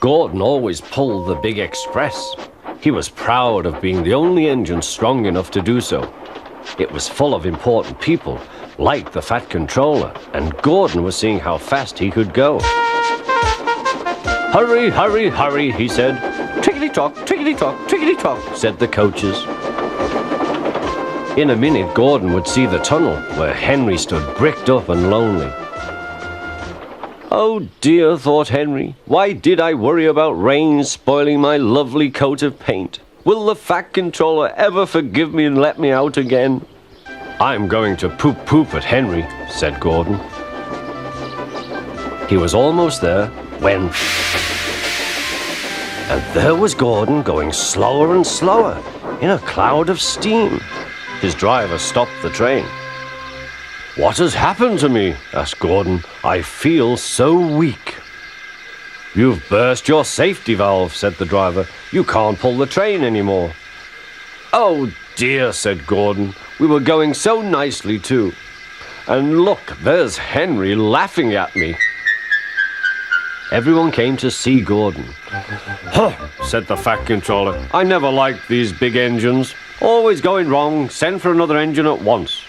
Gordon always pulled the big express. He was proud of being the only engine strong enough to do so. It was full of important people, like the Fat Controller, and Gordon was seeing how fast he could go. "Hurry, hurry, hurry," he said. "Tickety-tock, tickety-tock, tickety-tock," said the coaches. In a minute, Gordon would see the tunnel where Henry stood bricked up and lonely. "Oh dear," thought Henry, "why did I worry about rain spoiling my lovely coat of paint? Will the Fat Controller ever forgive me and let me out again?" "I'm going to poop at Henry," said Gordon. He was almost there when... And there was Gordon going slower and slower in a cloud of steam. His driver stopped the train. "What has happened to me?" asked Gordon. "I feel so weak." "You've burst your safety valve," said the driver. "You can't pull the train anymore." "Oh dear," said Gordon. "We were going so nicely too. And look, there's Henry laughing at me." Everyone came to see Gordon. "Huh," said the Fat Controller. "I never liked these big engines. Always going wrong. Send for another engine at once."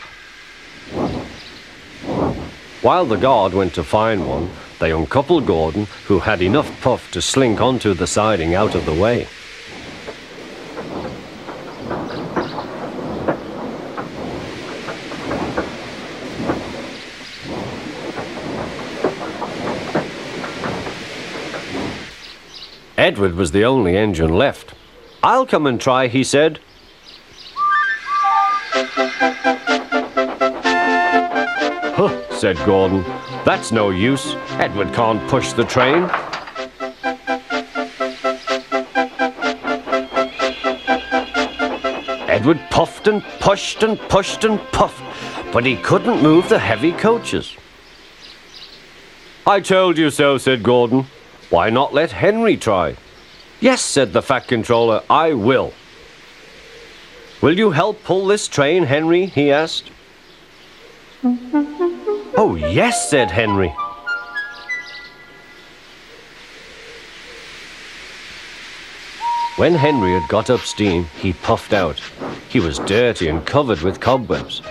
While the guard went to find one, they uncoupled Gordon, who had enough puff to slink onto the siding out of the way. Edward was the only engine left. "I'll come and try," he said. "Huh," said Gordon. "That's no use. Edward can't push the train." Edward puffed and pushed and pushed and puffed, but he couldn't move the heavy coaches. "I told you so," said Gordon. "Why not let Henry try?" "Yes," said the Fat Controller, "I will." "Will you help pull this train, Henry?" he asked. "Oh, yes," said Henry. When Henry had got up steam, he puffed out. He was dirty and covered with cobwebs.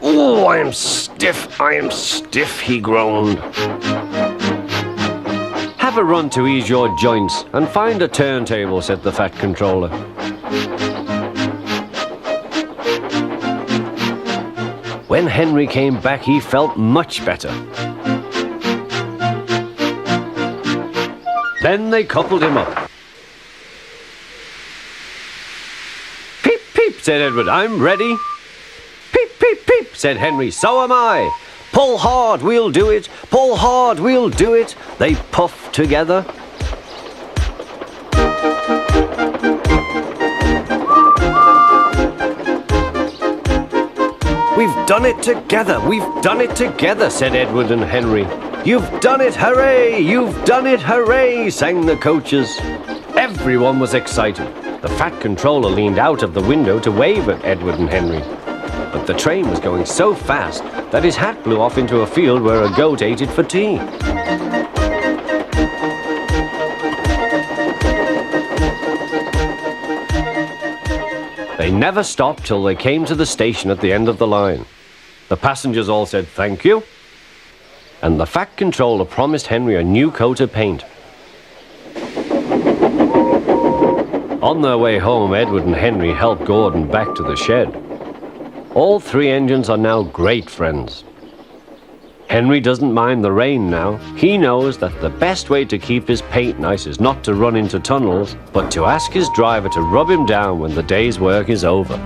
"Oh, I am stiff," he groaned. "Have a run to ease your joints and find a turntable," said the Fat Controller. When Henry came back, he felt much better. Then they coupled him up. "Peep, peep," said Edward, "I'm ready." "Peep, peep, peep," said Henry, "so am I." "Pull hard, we'll do it. Pull hard, we'll do it." They puffed together. "We've done it together, we've done it together," said Edward and Henry. "You've done it, hooray! You've done it, hooray!" sang the coaches. Everyone was excited. The Fat Controller leaned out of the window to wave at Edward and Henry. But the train was going so fast that his hat blew off into a field where a goat ate it for tea. They never stopped till they came to the station at the end of the line. The passengers all said thank you, and the Fat Controller promised Henry a new coat of paint. On their way home, Edward and Henry helped Gordon back to the shed. All three engines are now great friends. Henry doesn't mind the rain now. He knows that the best way to keep his paint nice is not to run into tunnels, but to ask his driver to rub him down when the day's work is over.